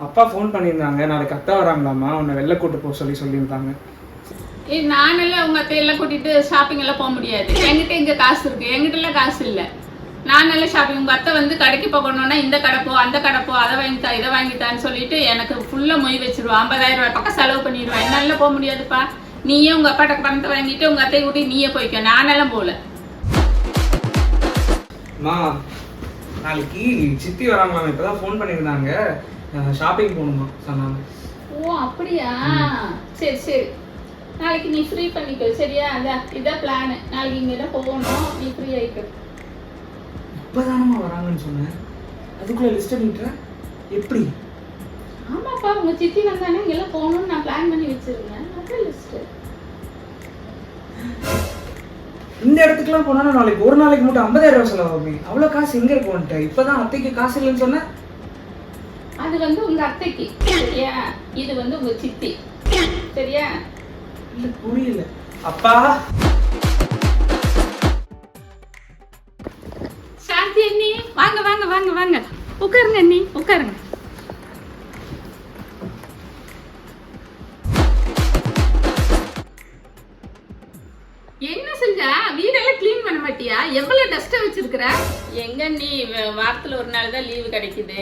அப்பா ஃபோன் பண்ணியிருந்தாங்க, நாளைக்கு அத்தா வராங்களாமா, உன்னை வெளில கூட்டு போக சொல்லியிருந்தாங்க. நானெல்லாம் உங்கள் அத்தையெல்லாம் கூட்டிகிட்டு ஷாப்பிங் எல்லாம் போக முடியாது. என்கிட்ட இங்கே காசு இருக்குது, என்கிட்டலாம் காசு இல்லை. நானெல்லாம் ஷாப்பிங் உங்கள் அத்தை வந்து கடைக்கு போகணுன்னா இந்த கடைப்போ அந்த கடைப்போ அதை வாங்கித்தா இதை வாங்கித்தான்னு சொல்லிட்டு எனக்கு ஃபுல்லாக மொய் வச்சிருவான். 50,000 ரூபாய் பக்கம் செலவு பண்ணிடுவேன். என்னால போக முடியாதுப்பா. நீயே உங்கள் அப்பாட்ட பணத்தை வாங்கிட்டு உங்கள் அத்தையை கூட்டி நீயே போய்க்க. நானெல்லாம் போகல. அம்மா, நாளைக்கு சித்தி வராங்களாம், இப்போதான் ஃபோன் பண்ணியிருந்தாங்க, ஷாப்பிங் போகணுமா சொன்னாங்க. ஓ அப்படியா? சரி சரி, நாளைக்கு நீ ஃப்ரீ பண்ணிக்கோ சரியா? அதான் இதான் பிளானு. நாளைக்கு இங்கே தான் போகணும், நீ ஃப்ரீ ஆகிக்க. இப்போதானம்மா வராங்கன்னு சொன்னேன், அதுக்குள்ளே லிஸ்ட் பண்ணிட்டேன். எப்படி? ஆமாப்பா, உங்கள் சித்தி வந்தானே இங்கெல்லாம் போகணும்னு நான் பிளான் பண்ணி வச்சுருந்தேன். அதான் லிஸ்ட்டு. இந்த இடத்துக்குலாம் போனா நாளைக்கு ஒரு நாளைக்கு மட்டும் 50,000 ரூபாய் செலவாகுமே. அவ்வளோ காசு எங்கே இருக்கும்ட்ட? இப்போதான் அத்தைக்கு காசு இல்லைன்னு சொன்னேன். அது வந்து உங்க அத்தைக்கு சரியா, இது வந்து உங்க சித்தி சரியா? இல்ல புரியல. அப்பா சாந்தி அண்ணி, வாங்க வாங்க வாங்க வாங்க, உட்காருங்க அண்ணி, உட்காருங்க. என்ன செஞ்சா? வீடெல்லாம் கிளீன் பண்ண மாட்டியா? எவ்வளவு டஸ்ட்டா வச்சிருக்கிற? எங்க நீ வாரத்துல ஒரு நாள் தான் லீவு கிடைக்குது.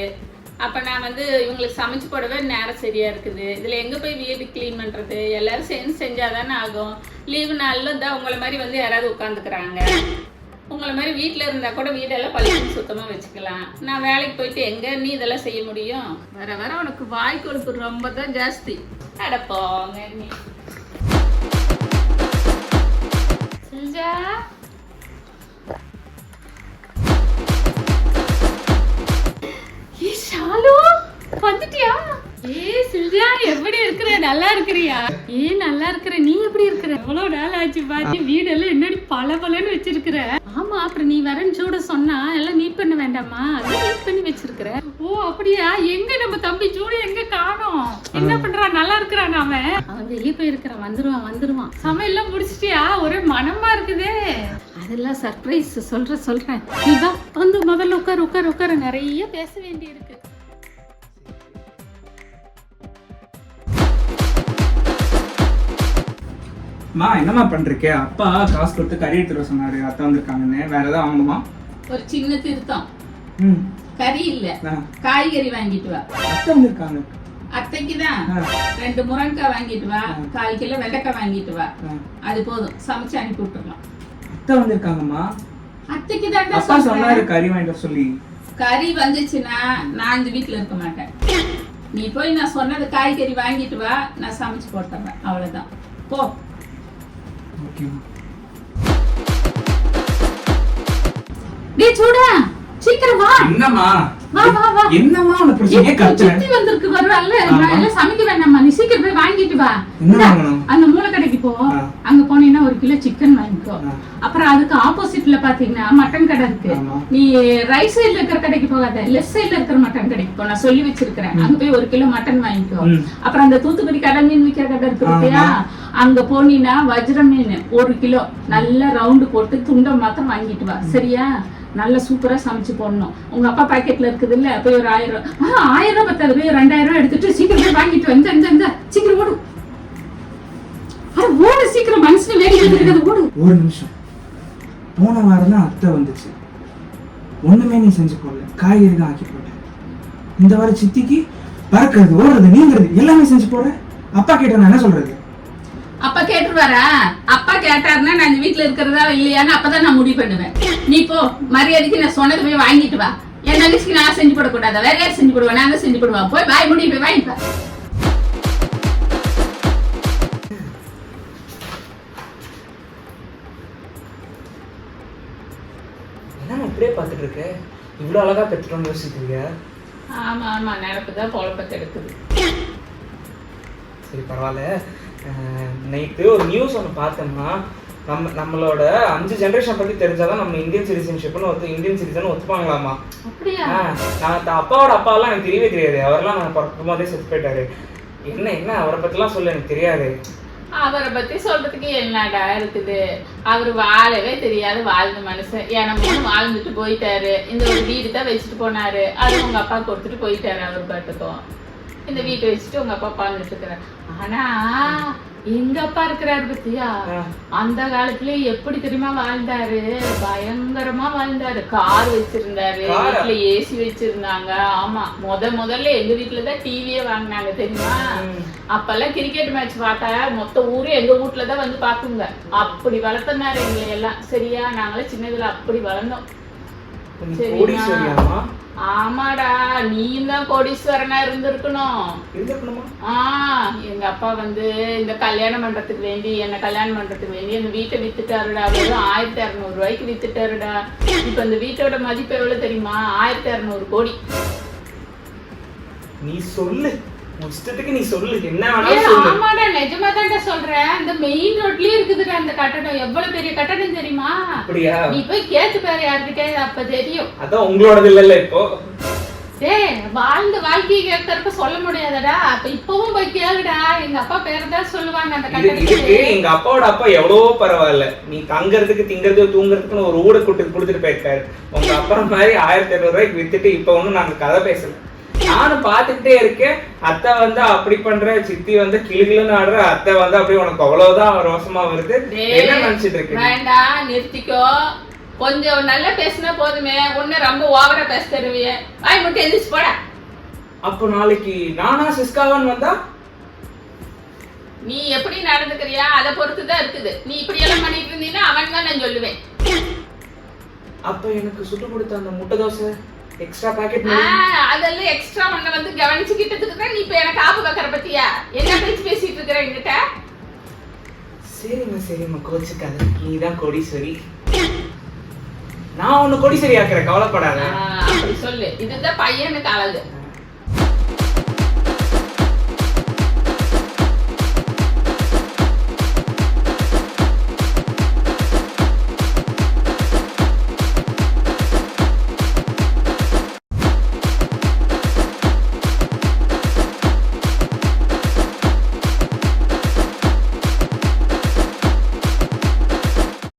அப்போ நான் வந்து இவங்களுக்கு சமைச்சு போடவே நேரம் சரியாக இருக்குது. இதில் எங்கே போய் வீடு க்ளீன் பண்ணுறது? எல்லோரும் சேர்ந்து செஞ்சால் தானே ஆகும். லீவு நாளில் தான் உங்களை மாதிரி வந்து யாராவது உட்காந்துக்கிறாங்க. உங்களை மாதிரி வீட்டில் இருந்தால் கூட வீடெல்லாம் பள்ளிக்கு சுத்தமாக வச்சுக்கலாம். நான் வேலைக்கு போயிட்டு எங்கே நீ இதெல்லாம் செய்ய முடியும்? வர வர உனக்கு வாய் கொழுப்பு ரொம்ப தான் ஜாஸ்தி. அடப்போங்க நீ. செஞ்சா ஷாலு வந்துட்டியா? சில்வியா, எப்படி இருக்கிற? நல்லா இருக்கிறியா? நல்லா இருக்கிற. நீ எப்படி இருக்கிற? எவ்வளவு நாள் ஆச்சு பாத்தி. வீடெல்லாம் என்னடி பல பலன்னு வச்சிருக்கிற. ஆமா, அப்புறம் நீ வரேன்னு சூட சொன்னா எல்லாம் நீட் பண்ண வேண்டாமா? அதெல்லாம் நீட் பண்ணி வச்சிருக்கிற. ஓ அப்படியா? எங்க நம்ம தம்பி சூடு எங்க காணோம்? என்ன பண்றான்? நல்லா இருக்கிறான்? அவன் வெளியே போயிருக்கிறான். வந்துருவான். சமையல்லாம் முடிச்சிட்டியா? ஒரே மனமா இருக்குதே. அதெல்லாம் சர்ப்ரைஸ் சொல்றேன். நீதான் வந்து முதல்ல உட்காரு. நிறைய பேச வேண்டி இருக்கு. என்னம்மா பண்றீங்க? அப்பா காசு கொடுத்து கறி எடுத்துட்டு சொன்னாரு, அத்தை வந்திருக்காங்கன்னு. வேற ஏதாவது வாங்கணுமா? ஒரு சின்ன திருத்தம். கறி இல்ல, காய்கறி வாங்கிட்டு வா. அத்தை வந்திருக்காங்க. அத்தைக்கு தான் 2 முருங்கைக்காய் வாங்கிட்டு வா, 1/4 கிலோ வெண்டைக்காய் வாங்கிட்டு வா. அது போதும், சமைச்சு அனுப்பி விட்டுறலாம். அத்தை வந்திருக்காங்கம்மா. அத்தைக்கு தான் அப்பா சொன்னாரு கறி வாங்கிட்டு சொல்லி. கறி வந்துச்சுன்னா நான் இந்த வீட்டுல இருக்க மாட்டேன். நீ போய் நான் சொன்னது காய்கறி வாங்கிட்டு வா, நான் சமைச்சு போட்டுறேன். அவ்வளவுதான், போ. டேய் சூடா, சீக்கிரம் வா. என்னம்மா? வா. என்னம்மா உன பிரச்சனையே கத்த? சித்தி வந்திருக்கு வரல. நான் எல்லாம் சமைக்க வேண்டாம்மா. நீ சீக்கிரம் போய் வாங்கிட்டு வா. என்ன வாங்கணும்? அந்த மூல கடைக்கு போ. அங்க போனீனா 1 கிலோ சிக்கன் வாங்கிக்கோ. அப்புறம் அதுக்கு ஆப்போசிட்ல பாத்தீங்கன்னா மட்டன் கடை இருக்கு. நீ ரைட் சைடுல இருக்கிற கடைக்கு போகாத, லெஃப்ட் சைடுல இருக்கிற மட்டன் கடைக்கு போ. நான் சொல்லி வச்சிருக்கேன். அங்க போய் 1 கிலோ மட்டன் வாங்கிக்கோ. அப்புறம் அந்த தூத்துக்குடி கடை மீன் விக்கிற கடை இருக்கு இல்லையா, அங்க போனீனா வஜ்ர மீன் 1 கிலோ நல்ல ரவுண்டு போட்டு துண்டை மாத்திரம் வாங்கிட்டு வா சரியா? நல்ல சூப்பரா சமைச்சு போடணும். உங்க அப்பா பாக்கெட்ல இருக்குது இல்ல, போய் ஒரு 1000 ரூபாய் 1000 ரூபாய் பத்தாது, போய் 2000 ரூபாய் எடுத்துட்டு சீக்கிரம் போய் வாங்கிட்டு வந்து சீக்கிரம் ஓடு. ஓடு சீக்கிரம், மனசுல வேடி எடுத்துக்கிறது. ஓடு. ஒரு நிமிஷம். போன வாரம் தான் அத்தை வந்துச்சு, ஒண்ணுமே நீ செஞ்சு போடல, காய்கறி தான் ஆக்கி போட்டேன். இந்த வாரம் சித்திக்கு பறக்கிறது, ஓடுறது, நீங்கிறது எல்லாமே செஞ்சு போடுற. அப்பா கேட்ட நான் என்ன சொல்றது? அப்பா கேட்டுருவாரா? அப்பா கேட்டாருன்னா நான் இந்த வீட்டுல இருக்கிறதா இல்லையான்னு அப்பதான் நான் முடிவு பண்ணுவேன். நீ போ, மரியாதைக்கு நான் சொன்னது போய் வாங்கிட்டு வா. என் தங்கச்சிக்கு நான் செஞ்சு போடக்கூடாது, வேற யாரும் செஞ்சு போடுவேன்? நான் தான் செஞ்சு போடுவேன். போய் வாய் முடி, போய் வாங்கிட்டு வா. என்ன இப்படியே பார்த்துட்டு இருக்க? இவ்வளவு அழகா பெற்றுட்டோம்னு யோசிக்கிறீங்க? ஆமா, நினைப்புதான் பொழப்பத்தை எடுக்குது. சரி பரவாயில்ல. நைட்டு ஒரு நியூஸ் ஒன்று பார்த்தோம்னா, நம்மளோட 5 ஜென்ரேஷன் பத்தி தெரிஞ்சாதான் நம்ம இந்தியன் சிட்டிசன்ஷிப்னு இந்தியன் சிட்டிசன் ஒத்துப்பாங்களாமா. நான் அப்பாவோட அப்பாவெல்லாம் எனக்கு தெரியவே தெரியாது. அவரெல்லாம் நான் பிறக்கும் போதே செத்து போயிட்டாரு. என்ன அவரை பத்திலாம் சொல்ல எனக்கு தெரியாது. அவரை பத்தி சொல்றதுக்கு என்னடா இருக்குது? அவரு வாழவே தெரியாது வாழ்ந்த மனுஷன். ஏன்னா வாழ்ந்துட்டு போயிட்டாரு. இந்த ஒரு வீடு தான் வச்சுட்டு போனாரு. அது உங்க அப்பா கொடுத்துட்டு போயிட்டாரு அவர் பாட்டுக்கும். இந்த வீட்டை வச்சுட்டு உங்க அப்பா பாத்துட்டு இருக்கிறார். ஆனா எங்க அப்பா இருக்கிறாரு பத்தியா, அந்த காலத்துல எப்படி தெரியுமா வாழ்ந்தாரு, பயங்கரமா வாழ்ந்தாரு. கார் வச்சிருந்தாரு, வீட்டுல ஏசி வச்சிருந்தாங்க. ஆமா, முதல்ல எங்க வீட்டுலதான் டிவியே வாங்கினாங்க தெரியுமா. அப்பெல்லாம் கிரிக்கெட் மேட்ச் பார்த்தா மொத்த ஊரே எங்க வீட்டுலதான் வந்து பாக்குங்க. அப்படி வளர்த்தனாரு எங்களை எல்லாம். சரியா, நாங்களாம் சின்னதுல அப்படி வளர்ந்தோம். சரியா? ஆமாடா, நீயும் தான் கோடீஸ்வரனா இருந்திருக்கணும். எங்க அப்பா வந்து இந்த கல்யாணம் பண்றதுக்கு வேண்டி, என்ன கல்யாணம் பண்றதுக்கு வேண்டி அந்த வீட்டை வித்துட்டாருடா. வெறும் 1200 ரூபாய்க்கு வித்துட்டாருடா. இப்ப இந்த வீட்டோட மதிப்பு எவ்வளவு தெரியுமா? 1200 கோடி. நீ சொல்லு, நீ சொல்லு, என்ன வேணாலும் சொல்லு. ஆமாடா, நிஜமா தான் சொல்றேன். இந்த மெயின் ரோட்லயே இருக்குதுடா அந்த கட்டடம். எவ்வளவு பெரிய கட்டடம் தெரியுமா? அப்படியா? நீ போய் கேட்டு பாரு யார்கிட்ட, அப்ப தெரியும். அதான் உங்களோடது இல்ல இப்போ. வாழ்ந்த வாழ்க்கையை கேட்கறப்ப சொல்ல முடியாதடா. அப்ப இப்பவும் போய் கேளுடா, எங்க அப்பா பேர் தான் சொல்லுவாங்க அந்த கட்டடத்துக்கு. எங்க அப்பாவோட அப்பா எவ்வளவோ பரவாயில்ல. நீ தங்கறதுக்கு திங்கறதுக்கு தூங்குறதுக்குன்னு ஒரு ஊட கொடுத்துட்டு போயிருக்காரு. உங்க அப்பா மாதிரி 1200 ரூபாய்க்கு வித்துட்டு இப்ப ஒண்ணும் நாங்க கதை பேசல. நானும் பாத்துக்கிட்டே இருக்கேன். அத்தை வந்து அப்படி பண்ற, சித்தி வந்து கிளுகிளுன்னு ஆடுற, அத்தை வந்து அப்படியே உனக்கு அவ்வளவுதான் ரோசமா வருது. என்ன நினைச்சிட்டு இருக்கு? வேண்டாம், நிறுத்திக்கோ. கொஞ்சம் நல்லா பேசினா போதுமே, ஒண்ணு ரொம்ப ஓவரா பேச தருவிய. வாய் மட்டும் எந்திரிச்சு போட. அப்போ நாளைக்கு நானா சிஸ்காவான்னு வந்தா நீ எப்படி நடந்துக்கிறியா அதை பொறுத்துதான் இருக்குது. நீ இப்படி எல்லாம் பண்ணிட்டு இருந்தீங்கன்னா அவன் தான் நான் சொல்லுவேன். அப்ப எனக்கு சுட்டு கொடுத்த அந்த முட்டை தோசை எக்ஸ்ட்ரா பாக்கெட், அதெல்லாம் எக்ஸ்ட்ரா பண்ண வந்து கவனிச்சுக்கிட்டதுக்கு தான் நீ இப்ப எனக்கு ஆப்பு வைக்கிற பத்தியா? என்ன பேச்சு பேசிட்டு இருக்கிற என்கிட்ட? சரிம்மா கோச்சுக்காத. நீதான் கோடீஸ்வரி, நான் உன்னை கோடீஸ்வரி ஆக்குறேன், கவலைப்படாத. அப்படி சொல்லு. இதுதான் பையனுக்கு அழகு.